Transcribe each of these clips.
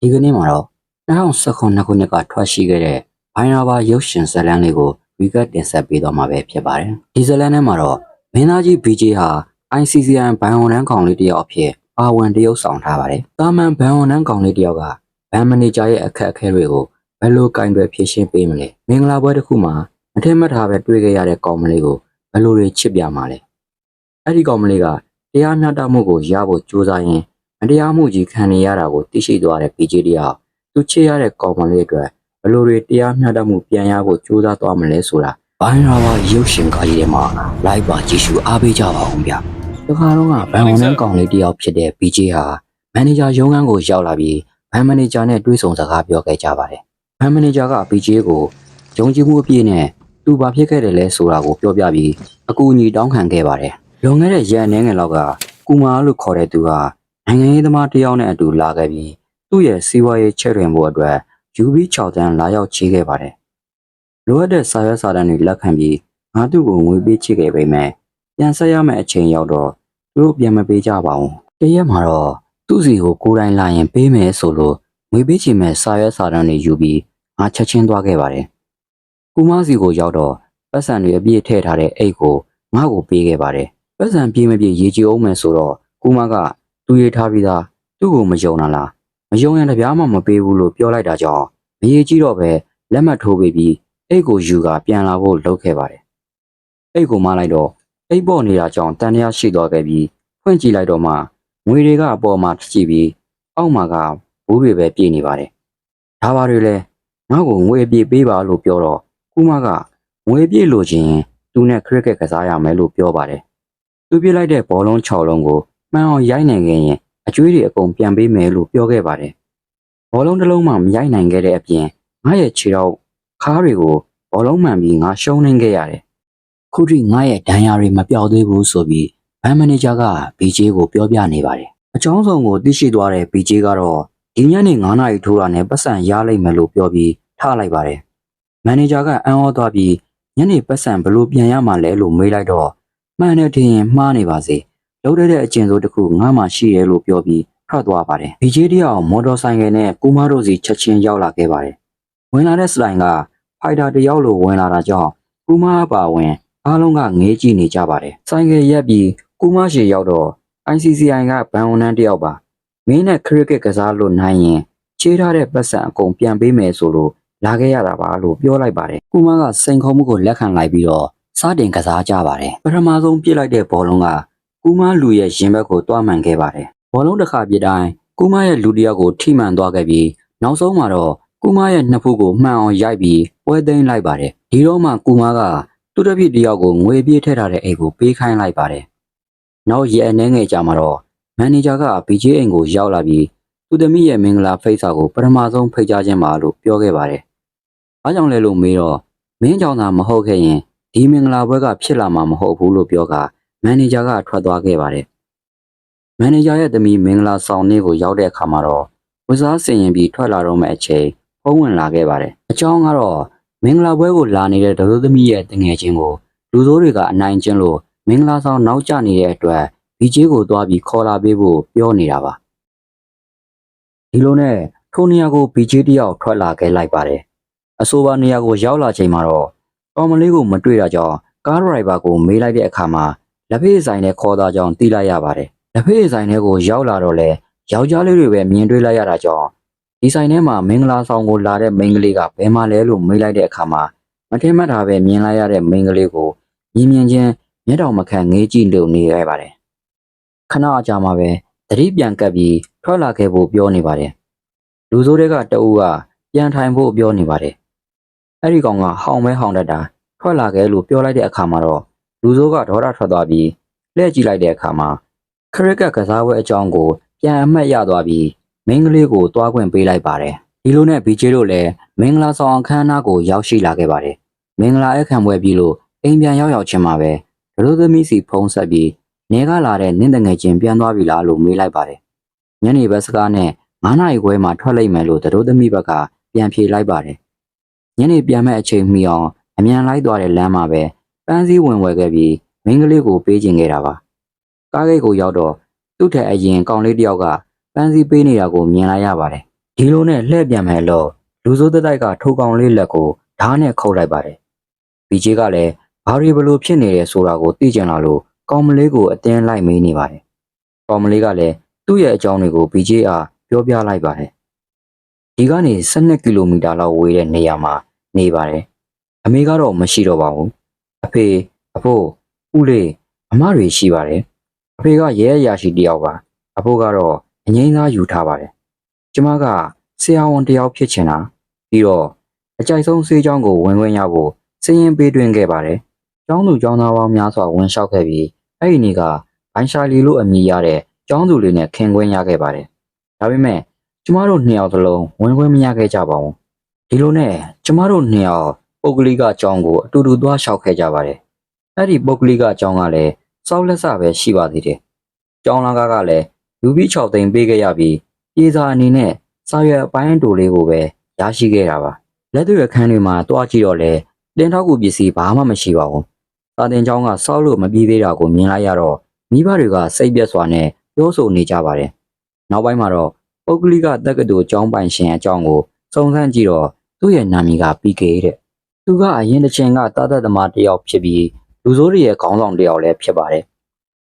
ဒီကနေ့မှာတော့2019ခုနှစ်ကထွက်ရှိခဲ့တဲ့ဘိုင်နာဘာရုပ်ရှင်ဇာတ်လမ်းလေးကိုရီကတ်တင်ဆက်ပေးသွားမှာပဲဖြစ်ပါတယ်။ဒီဇာတ်လမ်းထဲမှာတော့မင်းသားကြီး BJ ဟာ ICCN ဘန်ဝန်ထမ်းကောင်လေးတစ်ယောက်အဖြစ်ပါဝင်တရုပ်ဆောင်ထားပါတယ်။တာမန်ဘန်ဝန်ထမ်းကောင်လေးတစ်ယောက်ကဘန်မန်နေဂျာရဲ့အခက်အခဲတွေကိုဘယ်လိုကင်တွယ်ဖြေရှင်းပေးမလဲ။မင်္ဂလာပွဲတစ်ခုမှာမထင်မှတ်ထားပဲတွေ့ခဲ့ရတဲ့ကောင်မလေးကိုဘယ်လိုတွေချစ်ပြမှာလဲ။အဲ့ဒီကောင်မလေးကတရားမျှတမှုကိုရဖို့ကြိုးစားရင်းမတရားမှုကြီးခံနေရတာကိုသိရှိသွားတဲ့ BJ တယောက်သူချစ်ရတဲ့ကောင်မလေးအတွက်ဘယ်လိုတွေတရားမျှတမှုပြန်ရဖို့ကြိုးစားသွားမလဲဆိုတာဘိုင်းရာဘာရုပ်ရှင်ကားကြီးထဲမှာ live ပါကြည့်ရှုအားပေးကြပါအောင်ဗျ။ဒီခါတော့ကဘန်ဝန်ထမ်းကောင်လေးတယောက်ဖြစ်တဲ့ BJ ဟာမန်နေဂျာရုံးခန်းကိုရောက်လာပြီးဘန်မန်နေဂျာနဲ့တွေ့ဆုံစကားပြောခဲ့ကြပါတယ်။ဘန်မန်နေဂျာက BJ ကိုယုံကြည်မှုအပြည့်နဲ့သူဘာဖြစ်ခဲ့တယ်လဲဆိုတာကိုပြောပြပြီးအကူအညီတောင်းခံခဲ့ပါတယ်။လွန်ခဲ့တဲ့ရက်အနည်းငယ်လောက်ကကူမာလို့ခေါ်တဲ့သူကနိုင်ငံရေးသမားတယောက်နဲ့အတူလာခဲ့ပြီးသူ့ရဲ့စီးပွားရေးချဲ့ထွင်ဖို့အတွက်UB6 တန်းလာရောက်ချေးခဲ့ပါတယ်။လိုအပ်တဲ့စာရွက်စာတမ်းတွေလက်ခံပြီးငါသူ့ကိုငွေပေးချေခဲ့ပေမဲ့ပြန်ဆက်ရမယ့်အချိန်ရောက်တော့သူတို့ပြန်မပေးကြပါဘူး။တရက်မှာတော့သူ့စီကိုကိုယ်တိုင်လာရင်ပေးမယ်ဆိုလို့ငွေပေးချင်မဲ့စာရွက်စာတမ်းတွေယူပြီးငါချက်ချင်းသွားခဲ့ပါတယ်။ကူမစီကိုရောက်တော့ပတ်စံတွေအပြည့်ထည့်ထားတဲ့အိတ်ကိုငါ့ကိုပေးခဲ့ပါတယ်။ပတ်စံပြေးမပြေးရေကြည်အောင်မယ်ဆိုတော့ကူမကသူရေးထားပြီးသားသူ့ကိုမယုံလားမယုံရင်တပြားမှမပေးဘူးလို့ပြောလိုက်တာကြောင့်မရေကြီးတော့ပဲလက်မှတ်ထိုးပေးပြီးအိတ်ကိုယူကပြန်လာဖို့လုပ်ခဲ့ပါတယ်။အိတ်ကိုမလိုက်တော့အိတ်ပေါ်နေတာကြောင့်တန်တရားရှိသွားခဲ့ပြီးဖွင့်ကြည့်လိုက်တော့မှငွေတွေကအပေါ်မှာကြည့်ပြီးအောက်မှာကဘူးတွေပဲပြည့်နေပါတယ်။ဒါပါတွေလဲငါ့ကိုငွေအပြည့်ပေးပါလို့ပြောတော့ကူမကငွေပြည့်လို့ချင်းသူနဲ့ခရစ်ကက်ကစားရမယ်လို့ပြောပါတယ်။သူပြစ်လိုက်တဲ့ဘောလုံး6လုံးကိုမှန်အောင်ရိုက်နိုင်ခဲ့ရင်အကျွေးတွေအကုန်ပြန်ပေးမယ်လို့ပြောခဲ့ပါတယ်။ဘောလုံးတစ်လုံးမှမရိုက်နိုင်ခဲ့တဲ့အပြင်ငါရဲ့ခြေထောက်ခါးတွေကိုဘောလုံးမှန်ပြီးငါရှုံးနေခဲ့ရတယ်။ခုထိငါရဲ့ဒဏ်ရာတွေမပျောက်သေးဘူးဆိုပြီးဘန်မန်နေဂျာက BJ ကိုပြောပြနေပါတယ်။အကြောင်းစုံကိုသိရှိသွားတဲ့ BJ ကတော့ဒီညနေ9နာရီထိုးတာနဲ့ပတ်စံရလိုက်မယ်လို့ပြောပြီးထားလိုက်ပါတယ်။မန်နေဂျာကအံ့ဩသွားပြီးညနေပတ်စံဘယ်လိုပြန်ရမှာလဲလို့မေးလိုက်တော့မှန်တယ်ထင်ရင်မှားနေပါစေ။လုပ်တဲ့အကျင့်စိုးတစ်ခုငါမှရှိရဲလို့ပြောပြီးထွက်သွားပါတယ်။ BJ တယောက်မော်တော်ဆိုင်ကယ်နဲ့ကူမတို့စီချက်ချင်းရောက်လာခဲ့ပါတယ်။ဝင်လာတဲ့စတိုင်ကဖိုက်တာတယောက်လိုဝင်လာတာကြောင့်ကူမအပါဝင်အားလုံးကငေးကြည့်နေကြပါတယ်။ဆိုင်ကယ်ရက်ပြီးကူမရှိရောက်တော့ ICCN ကဘန်ဝန်ထမ်းတယောက်ပါမင်းနဲ့ခရစ်ကက်ကစားလို့နိုင်ရင်ချေးထားတဲ့ပတ်စံအကုန်ပြန်ပေးမယ်ဆိုလို့လာခဲ့ရတာပါလို့ပြောလိုက်ပါတယ်။ကူမကစိန်ခေါ်မှုကိုလက်ခံလိုက်ပြီးတော့စတင်ကစားကြပါတယ်။ပထမဆုံးပြစ်လိုက်တဲ့ဘောလုံးကကူမလူရဲ့ရင်ဘက်ကိုတွားမှန်ခဲ့ပါတယ်။ဘောလုံးတစ်ခါပြစ်တိုင်းကူမရဲ့လူတစ်ယောက်ကိုထိမှန်သွားခဲ့ပြီးနောက်ဆုံးမှာတော့ကူမရဲ့နှစ်ဖူးကိုမှန်အောင်ရိုက်ပြီးပွဲသိမ်းလိုက်ပါတယ်။ဒီတော့မှကူမကသူ့တစ်ပြစ်တစ်ယောက်ကိုငွေပြေးထည့်ထားတဲ့အိတ်ကိုပေးခိုင်းလိုက်ပါတယ်။နောက်ရက်အနည်းငယ်ကြာမှာတော့မန်နေဂျာက BJ အိမ်ကိုရောက်လာပြီးသူသမီးရဲ့မင်္ဂလာဖိတ်စာကိုပထမဆုံးဖိတ်ကြားခြင်းပါလို့ပြောခဲ့ပါတယ်။အားကြောင့်လဲလို့မေးတော့မင်းကြောင့်သာမဟုတ်ခဲ့ရင်ဒီမင်္ဂလာပွဲကဖြစ်လာမှာမဟုတ်ဘူးလို့ပြောကမန်နေဂျာကထွက်သွားခဲ့ပါတယ်။မန်နေဂျာရဲ့သမီးမင်္ဂလာဆောင်နေ့ကိုရောက်တဲ့အခါမှာတော့ဝစားဆင်ရင်ပြီးထွက်လာတော့မယ့်အချိန်ဖုံးဝင်လာခဲ့ပါတယ်။အကြောင်းကတော့မင်္ဂလာပွဲကိုလာနေတဲ့ဒရိုးသမီးရဲ့တငယ်ချင်းကိုလူဆိုးတွေကအနိုင်ကျင့်လို့မင်္ဂလာဆောင်နောက်ကျနေတဲ့အတွက် BJ ကိုသွားပြီးခေါ်လာပေးဖို့ပြောနေတာပါ။ဒီလိုနဲ့ထိုနေရာကို BJ တယောက်ထွက်လာခဲ့လိုက်ပါတယ်။အဆိုပါနေရာကိုရောက်လာချိန်မှာတော့ကောင်မလေးကိုမတွေ့တာကြောင့်ကားဒရိုင်ဘာကိုမေးလိုက်တဲ့အခါမှာလက်ဖေးဆိုင်နဲ့ခေါ်သားကြောင့်သိလိုက်ရပါတယ်။လက်ဖေးဆိုင်ထဲကိုရောက်လာတော့လဲယောက်ျားလေးတွေပဲမြင်တွေ့လိုက်ရတာကြောင့်ဒီဆိုင်ထဲမှာမင်္ဂလာဆောင်ကိုလာတဲ့မိန်းကလေးကဘယ်မှလဲလို့မေးလိုက်တဲ့အခါမှာမထင်မှတ်တာပဲမြင်လိုက်ရတဲ့မိန်းကလေးကိုမြင်ချင်းမျက်တောင်မခံငေးကြည့်လို့နေရပါတယ်။ခဏအကြာမှပဲသတိပြန်ကပ်ပြီးထွက်လာခဲ့ဖို့ပြောနေပါတယ်။လူဆိုးတွေကတအူးကပြန်ထိုင်ဖို့ပြောနေပါတယ်။အဲ့ဒီကောင်ကဟောင်မဲဟောင်တတ်တာထွက်လာခဲ့လို့ပြောလိုက်တဲ့အခါမှာတော့လူဆိုးကဒေါသထွက်သွားပြီးလှည့်ကြည့်လိုက်တဲ့အခါမှာခရစ်ကက်ကစားပွဲအကြောင်းကိုပြန်အမှတ်ရသွားပြီးမင်းကလေးကိုတွားခွင့်ပေးလိုက်ပါတယ်။ဒီလိုနဲ့ BJ တို့လည်းမင်္ဂလာဆောင်အခမ်းအနားကိုရောက်ရှိလာခဲ့ပါတယ်။မင်္ဂလာအခမ်းပွဲပြီးလို့အိမ်ပြန်ရောက်ချင်းမှာပဲဒရိုးသမီးစီဖုံးဆက်ပြီးနေကလာတဲ့နင်းတငယ်ချင်းပြန်သွားပြီလားလို့မေးလိုက်ပါတယ်။ညနေဘက်စကားနဲ့9နာရီခွဲမှာထွက်လိုက်မယ်လို့ဒရိုးသမီးဘက်ကပြန်ဖြေလိုက်ပါတယ်။ညနေပြန်မဲ့အချိန်မီအောင်အမြန်လိုက်သွားတဲ့လမ်းမှာပဲပန်းစည်းဝင်ဝယ်ခဲ့ပြီးမင်းကလေးကိုပေးချင်ခဲ့တာပါ။ကားဂိတ်ကိုရောက်တော့သူ့ထက်အရင်ကောင်လေးတယောက်ကပန်းစည်းပေးနေတာကိုမြင်လိုက်ရပါတယ်။ ဒီလိုနဲ့လှည့်ပြန်မယ်လို့လူစိုးတိုက်ကထိုးကောင်လေးလက်ကိုဓာတ်နဲ့ခုတ်လိုက်ပါတယ်။ BJ ကလည်းဘာတွေဘလို့ဖြစ်နေတယ်ဆိုတာကိုသိကြလာလို့ကောင်မလေးကိုအတင်းလိုက်မေးနေပါတယ်။ကောင်မလေးကလည်းသူ့ရဲ့အကြောင်းတွေကို BJ အားပြောပြလိုက်ပါတယ်။ဒီကနေ12ကီလိုမီတာလောက်ဝေးတဲ့နေရာမှာနေပါတယ်။အမေကတော့မရှိတော့ပါဘူး။အဖေအဖိုးဦးလေးအမတွေရှိပါတယ်။အဖေကရဲအရာရှိတယောက်ပါ။အဖိုးကတော့အငိမ့်သားယူထားပါတယ်။ကျမကဆရာဝန်တယောက်ဖြစ်ချင်တာပြီးတော့အကြိုက်ဆုံးဆေးကြောင်းကိုဝင်ခွင့်ရဖို့စည်ရင်ပေးသွင်းခဲ့ပါတယ်။ကျောင်းသူကျောင်းသားပေါင်းများစွာဝင်လျှောက်ခဲ့ပြီးအဲ့ဒီနေ့ကဘိုင်ရှာလီလို့အမည်ရတဲ့ကျောင်းသူလေးနဲ့ခင်ခွင့်ရခဲ့ပါတယ်။ဒါပေမဲ့ကျမတို့နှစ်ယောက်သလုံးဝင်ခွင့်မရခဲ့ကြပါဘူး။ဒီလိုနဲ့ကျမတို့နှစ်ယောက်ပုဂ္ဂလိကကျောင်းကိုအတူတူသွားလျှောက်ခဲ့ကြပါတယ်။အဲ့ဒီပုဂ္ဂလိကကျောင်းကလည်းစောက်လက်စပဲရှိပါသေးတယ်။ကျောင်းလာကလည်းလူပြီး6သိန်းပေးခဲ့ရပြီးပြေစာအနေနဲ့စာရွက်အပိုင်းတူလေးကိုပဲရရှိခဲ့တာပါလက်တွေအခန်းတွေမှာတွားကြည့်တော့လေတင်ထောက်ကူပစ္စည်းဘာမှမရှိပါဘူးစာတင်ကျောင်းကစောက်လို့မပြီးသေးတာကိုမြင်လိုက်ရတော့မိဘတွေကစိတ်ပြက်စွာနဲ့ပြောဆိုနေကြပါတယ်နောက်ပိုင်းမှာတော့ပုဂ္ဂလိကတက္ကသိုလ်ကျောင်းပိုင်ရှင်အကြောင်းကိုစုံစမ်းကြည့်တော့သူ့ရဲ့နာမည်က PK တဲ့သူကအရင်တစ်ချိန်ကတာသက်သမားတစ်ယောက်ဖြစ်ပြီးလူဆိုးတွေရဲ့ခေါင်းဆောင်တစ်ယောက်လည်းဖြစ်ပါတယ်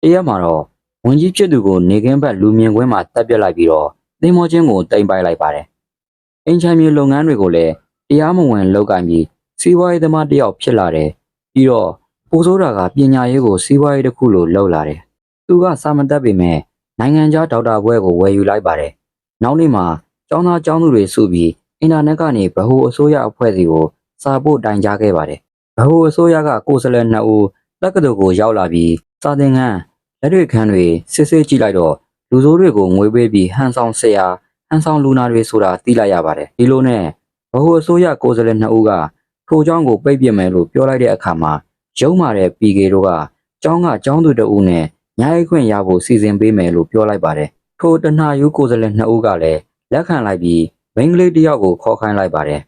တရက်မှာတော့ဝန်ကြီးဖြစ်သူကိုနေကင်းဘက်လူမြင်ကွင်းမှာတပ်ပြစ်လိုက်ပြီးတော့သင်္ဘောချင်းကိုတင်ပိုက်လိုက်ပါတယ်။အင်ချမ်းမြေလုပ်ငန်းတွေကိုလည်းတရားမဝင်လုပ်ကိုင်ပြီးစီးပွားရေးသမားတစ်ယောက်ဖြစ်လာတယ်။ပြီးတော့ပိုးစိုးတာကပညာရေးကိုစီးပွားရေးတစ်ခုလိုလုပ်လာတယ်။သူကစာမတတ်ပေမဲ့နိုင်ငံခြားဒေါက်တာဘွဲကိုဝယ်ယူလိုက်ပါတယ်။နောက်နေ့မှာကျောင်းသားကျောင်းသူတွေစုပြီးအင်တာနက်ကနေဗဟိုအစိုးရအဖွဲ့စီကိုစာပို့တိုင်ကြားခဲ့ပါတယ်။ဗဟိုအစိုးရကကိုယ်စားလှယ်2ဦးတက္ကသိုလ်ကိုရောက်လာပြီးစာသင်ခန်းလက်တွေခန်းတွေစစ်ဆေးကြည့်လိုက်တော့လူဆိုးတွေကိုငွေပေးပြီးဟန်ဆောင်ဆရာဟန်ဆောင်လူနာတွေဆိုတာသိလိုက်ရပါတယ်ဒီလိုနဲ့ဘဟုအစိုးရကိုယ်စားလှယ်2ဦးကထိုเจ้าကိုပိတ်ပစ်မယ်လို့ပြောလိုက်တဲ့အခါမှာရုံးမာတဲ့ PK တို့ကเจ้าသူတအုပ်နဲ့ညာရေးခွင့်ရဖို့စီစဉ်ပေးမယ်လို့ပြောလိုက်ပါတယ်ထိုတနာယူကိုယ်စားလှယ်2ဦးကလည်းလက်ခံလိုက်ပြီးမိန်းကလေးတစ်ယောက်ကိုခေါ်ခိုင်းလိုက်ပါတယ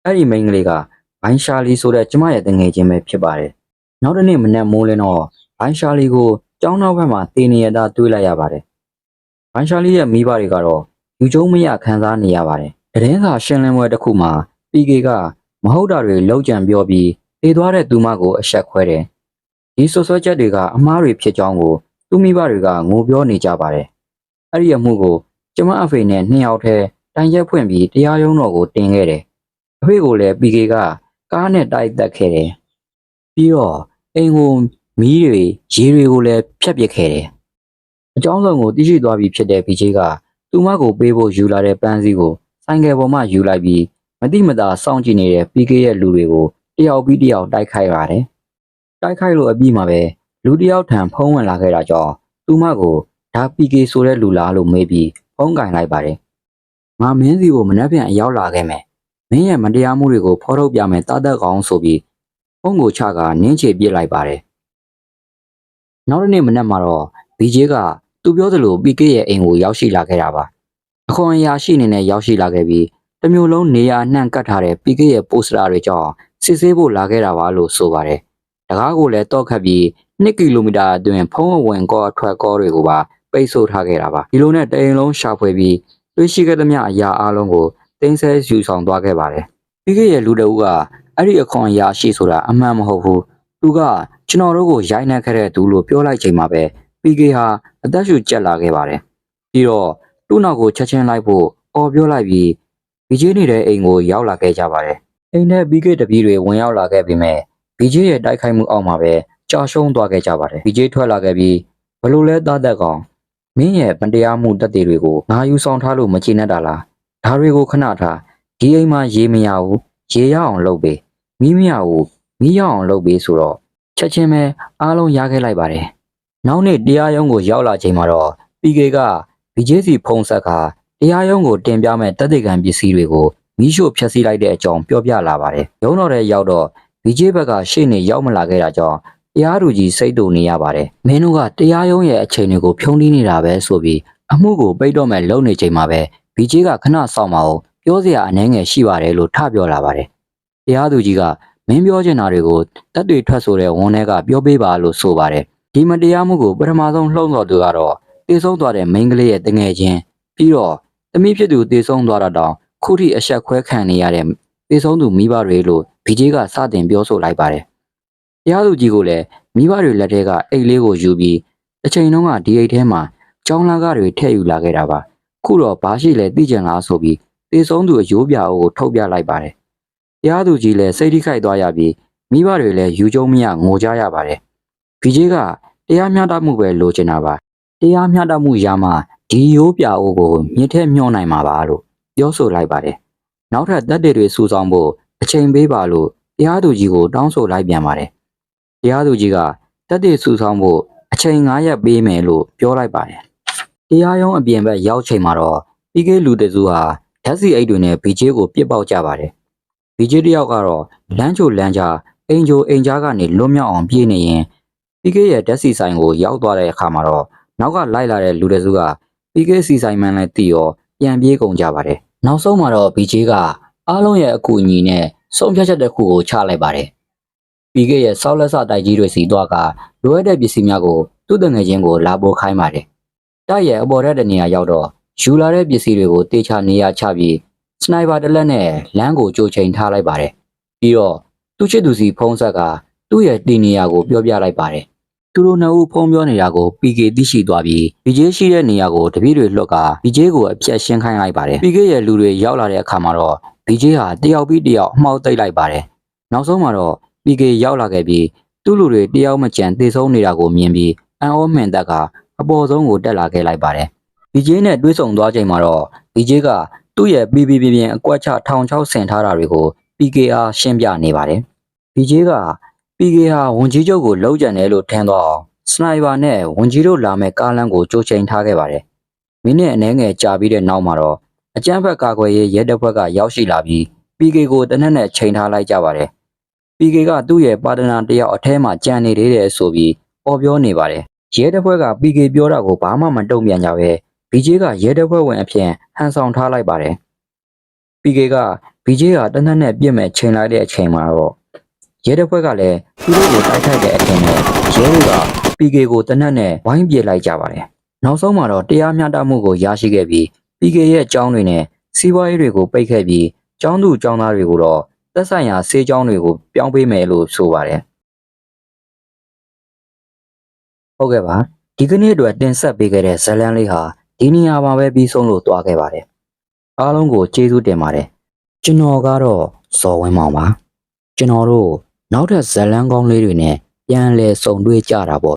်အဲ့ဒီမိန်းကလေးကဘိုင်ရှာလီဆိုတဲ့ကျမရဲ့တငယ်ချင်းပဲဖြစ်ပါတယ်နောက်တစ်နေ့မနက်မိုးလင်းတော့ဘိုင်ရှာလီကိုကျောင်းနောက်ဘက်မှာတည်နေရတာတွေ့လိုက်ရပါတယ်။ဘိုင်ရှာလီရဲ့မိဘတွေကတော့ယူကျုံမရခံစားနေရပါတယ်။တရင်စာရှင်းလင်းပွဲတစ်ခုမှာ PK ကမဟုတ်တာတွေလောက်ကြံပြောပြီးတည်သွားတဲ့သူမကိုအဆက်ခွဲတယ်။ဒီဆွဆွဲချက်တွေကအမှားတွေဖြစ်ကြောင်းကိုသူမိဘတွေကငိုပြောနေကြပါတယ်။အဲ့ဒီအမှုကိုကျမအဖေနဲ့2ယောက်ထဲတိုင်ရက်ဖွင့်ပြီးတရားရုံးတော်ကိုတင်ခဲ့တယ်။အဖေကိုလည်း PK ကကားနဲ့တိုက်တက်ခဲ့တယ်။ပြီးတော့အိမ်ကိုမီးတွေရေတွေကိုလည်းဖျက်ပစ်ခဲ့တယ်။အကြောင်းစုံကိုသိရှိသွားပြီဖြစ်တဲ့ BJ ကသူမကိုပေးဖို့ယူလာတဲ့ပန်းစည်းကိုဆိုင်ကယ်ပေါ်မှယူလိုက်ပြီးမတိမတာစောင့်ကြည့်နေတဲ့ PK ရဲ့လူတွေကိုတယောက်ပြီးတယောက်တိုက်ခိုက်ပါတယ်။တိုက်ခိုက်လို့အပြီးမှာပဲလူတယောက်ထံဖုံးဝင်လာခဲ့တာကြောင့်သူမကိုဒါ PK ဆိုတဲ့လူလားလို့မေးပြီးဖုံးကင်လိုက်ပါတယ်။ငါမင်းစီကိုမနှက်ပြန်အရောက်လာခဲ့မယ်။မင်းရဲ့မတရားမှုတွေကိုဖော်ထုတ်ပြမယ်တာသက်ကောင်ဆိုပြီးဖုံးကိုချကနင်းချေပစ်လိုက်ပါတယ်။နောက်တစ်နေ့မနက်မှာတော့ BJ ကသူပြောသလို PK ရဲ့အိမ်ကိုရောက်ရှိလာခဲ့တာပါအခွန်အရာရှိနေနဲ့ရောက်ရှိလာခဲ့ပြီးတမျိုးလုံးနေရာနှံ့ကတ်ထားတဲ့ PK ရဲ့ပိုစတာတွေကြောင့်စစ်ဆေးဖို့လာခဲ့တာပါလို့ဆိုပါတယ်တကားကိုလည်းတောက်ခတ်ပြီး2ကီလိုမီတာအတွင်းဖုံးအဝင်ကောအထွက်ကောတွေကိုပါပိတ်ဆို့ထားခဲ့တာပါဒီလိုနဲ့တအိမ်လုံးရှာဖွေပြီးတွေ့ရှိခဲ့သမျှအရာအလုံးကိုတင်းဆဲယူဆောင်သွားခဲ့ပါတယ် PK ရဲ့လူတအုပ်ကအဲ့ဒီအခွန်အရာရှိဆိုတာအမှန်မဟုတ်ဘူးသူကကျွန်တော်တို့ကိုရိုက်နှက်ခဲ့တဲ့သူလို့ပြောလိုက်ချိန်မှာပဲ PK ဟာအသက်ရှူကျက်လာခဲ့ပါတယ်ပြီးတော့သူ့နောက်ကိုချက်ချင်းလိုက်ဖို့အော်ပြောလိုက်ပြီး BJ နေတဲ့အိမ်ကိုရောက်လာခဲ့ကြပါတယ်အိမ်ထဲ PK တပီးတွေဝင်ရောက်လာခဲ့ပြီးမဲ့ BJ ရဲ့တိုက်ခိုက်မှုအောက်မှာပဲကြာရှုံးသွားခဲ့ကြပါတယ် BJ ထွက်လာခဲ့ပြီးဘလို့လဲသားသက်ကောင်မင်းရဲ့မတရားမှုတက်တွေတွေကိုငါယူဆောင်ထားလို့မချေနဲ့တာလားဒါတွေကိုခဏထားဒီအိမ်မှာရေမရဘူးရေရအောင်လုပ်ပေးမီးမရဘူးမီးရအောင်လုပ်ပေးဆိုတော့ချက်ချင်းပဲအားလုံးရခဲ့လိုက်ပါတယ်နောက်နေ့တရားရုံးကိုရောက်လာချိန်မှာတော့ PK က BJ စီဖုံးဆက်ကတရားရုံးကိုတင်ပြမဲ့တပ်တွေကံပစ္စည်းတွေကိုမီးရှို့ဖျက်ဆီးလိုက်တဲ့အကြောင်းပြောပြလာပါတယ်ရုံးတော်ထဲရောက်တော့ BJ ဘက်ကရှေ့နေရောက်မလာခဲ့တာကြောင့်တရားသူကြီးစိတ်တူနေရပါတယ်မင်းတို့ကတရားရုံးရဲ့အချိန်တွေကိုဖြုံးတီးနေတာပဲဆိုပြီးအမှုကိုပိတ်တော့မဲ့လုံနေချိန်မှာပဲ BJ ကခဏစောင့်မအောင်ပြောစရာအနှဲငယ်ရှိပါတယ်လို့ထပြောလာပါတယ်တရားသူကြီးကမင်းပြောချင်တာတွေကိုတပ်တွေထွက်ဆိုတဲ့ဝန်ထဲကပြောပေးပါလို့ဆိုပါတယ်ဒီမတရားမှုကိုပထမဆုံးလှုံ့ဆော်သူကတော့တေဆုံးသွားတဲ့မိန်းကလေးရဲ့တငယ်ချင်းပြီးတော့ သမီးဖြစ်သူတေဆုံးသွားတာတောင်ခုထိအဆက်ခွဲခံနေရတဲ့တေဆုံးသူမိဘတွေလို့ BJ ကစတင်ပြောဆိုလိုက်ပါတယ်။တရားသူကြီးကလည်းမိဘတွေလက်ထဲကအိတ်လေးကိုယူပြီးတစ်ချိန်လုံးကဒီအိတ်ထဲမှာကြောင်းလာကတွေထည့်ယူလာခဲ့တာပါ။ခုတော့ဘာရှိလဲသိကြလားဆိုပြီးတေဆုံးသူအယိုးပြအိုးကိုထုတ်ပြလိုက်ပါတယ်။တရားသူကြီးလည်းစိတ်ထိခိုက်သွားရပြီးမိဘတွေလည်းယူကျုံမရငိုကြရပါတယ်။ BJ ကတရားမျှတမှုပဲလိုချင်တာပါ။တရားမျှတမှုရမှဒီရိုးပြအိုးကိုမြစ်ထဲမျှောနိုင်မှာပါလို့ပြောဆိုလိုက်ပါတယ်။နောက်ထပ်တပ်တွေစူဆောင်းဖို့အချိန်ပေးပါလို့တရားသူကြီးကိုတောင်းဆိုလိုက်ပြန်ပါတယ်။တရားသူကြီးကတပ်တွေစူဆောင်းဖို့အချိန်9ရက်ပေးမယ်လို့ပြောလိုက်ပါတယ်။တရားရုံးအပြင်ဘက်ရောက်ချိန်မှာတော့ပြီးခဲ့လူတစုဟာဓာတ်စီအိတ်တွေနဲ့ BJ ကိုပြစ်ပေါက်ကြပါတယ်။ BJ တယောက်ကတော့လမ်းချိုလမ်းကြားအိမ်ချိုအိမ်ကြားကနေလွတ်မြောက်အောင်ပြေးနေရင်ပြီးခဲ့ရဲ့ဓာတ်စီဆိုင်ကိုရောက်သွားတဲ့အခါမှာတော့နောက်ကလိုက်လာတဲ့လူတစုကပြီးခဲ့စီဆိုင်မှန်းလဲတီရောပြန်ပြေးကုန်ကြပါတယ်။နောက်ဆုံးမှာတော့ BJ ကအားလုံးရဲ့အကူအညီနဲ့ဆုံးဖြတ်ချက်တစ်ခုကိုချလိုက်ပါတယ်။ပြီးခဲ့ရဲ့ဆောက်လက်စတိုက်ကြီးတွေစီသွားကလိုအပ်တဲ့ပစ္စည်းများကိုသူ့တငယ်ချင်းကိုလာပို့ခိုင်းပါတယ်။တိုက်ရဲ့အပေါ်ထက်တနေရာရောက်တော့ယူလာတဲ့ပစ္စည်းတွေကိုတေချာနေရာချပြီးစနိုက်ပါတစ်လက်နဲ့လမ်းကိုကြိုချိန်ထားလိုက်ပါတယ်။ပြီးတော့သူ့ချစ်သူစီဖုံးဆက်ကသူ့ရဲ့တင်နေရာကိုပြောပြလိုက်ပါတယ်။သူတို့နှစ်ဦးဖုံးပြောနေတာကို PK သိရှိသွားပြီး BJ ရှိတဲ့နေရာကိုတပည့်တွေလွှတ်က BJ ကိုအပြတ်ရှင်းခိုင်းလိုက်ပါတယ်။ PK ရဲ့လူတွေရောက်လာတဲ့အခါမှာတော့ BJ ဟာတယောက်ပြီးတယောက်အမှောက်သိပ်လိုက်ပါတယ်။နောက်ဆုံးမှာတော့ PK ရောက်လာခဲ့ပြီးသူ့လူတွေတယောက်မကျန်သေဆုံးနေတာကိုမြင်ပြီးအန်အောမှန်သက်ကအပေါ်ဆုံးကိုတက်လာခဲ့လိုက်ပါတယ်။ BJ နဲ့တွဲဆုံသွားချိန်မှာတော့ BJ ကသူ့ရဲ့ပြင်းအကွက်ချထောင်ချောက်ဆင်ထားတာတွေကို PK အားရှင်းပြနေပါတယ်။ BJ က PK ဟာဝန်ကြီးချုပ်ကိုလောက်ကျန်တယ်လို့ထင်တော့စနိုက်ပါနဲ့ဝန်ကြီးတို့လာမဲ့ကားလမ်းကိုကြိုချိန်ထားခဲ့ပါတယ်။မိနစ်အနည်းငယ်ကြာပြီးတဲ့နောက်မှာတော့အကြမ်းဖက်ကာကွယ်ရေးရဲတပ်ဖွဲ့ကရောက်ရှိလာပြီး PK ကိုတနက်နဲ့ချိန်ထားလိုက်ကြပါတယ်။ PK ကသူ့ရဲ့ပါတနာတယောက်အထဲမှာကြံနေသေးတယ်ဆိုပြီးပေါ်ပြောနေပါတယ်။ရဲတပ်ဖွဲ့က PK ပြောတာကိုဘာမှမတုံ့ပြန်ကြပဲ BJ ကရဲတပ်ဖွဲ့ဝင်အဖြစ်ဟန်ဆောင်ထားလိုက်ပါတယ်။ PK က BJ ဟာတနက်နဲ့ပြစ်မဲ့ချိန်လိုက်တဲ့အချိန်မှာတော့ရဲတပ်ဖွဲ့ကလည်းသူတို့ကိုတိုက်ခိုက်တဲ့အထင်နဲ့ရဲတွေက PK ကိုတနက်နဲ့ဝိုင်းပြေလိုက်ကြပါတယ်။နောက်ဆုံးမှာတော့တရားမျှတမှုကိုရရှိခဲ့ပြီး PK ရဲ့ကျောင်းတွေနဲ့စီးပွားရေးတွေကိုပိတ်ခဲ့ပြီးကျောင်းသူကျောင်းသားတွေကိုတော့သက်ဆိုင်ရာဆေးကျောင်းတွေကိုပြောင်းပေးမယ်လို့ဆိုပါတယ်။ဟုတ်ကဲ့ပါဒီကနေ့အတွက်တင်ဆက်ပေးခဲ့တဲ့ဇာတ်လမ်းလေးဟာဒီနေရာမှာပဲပြီးဆုံးလို့တွားခဲ့ပါတယ်။အားလုံးကိုကျေးဇူးတင်ပါတယ်။ကျွန်တော်ကတော့ဇော်ဝင်းမောင်ပါ။ကျွန်တော်တို့နောက်ထပ်ဇာတ်လမ်းကောင်းလေးတွေနဲ့ပြန်လည်ဆုံတွေ့ကြတာပေါ့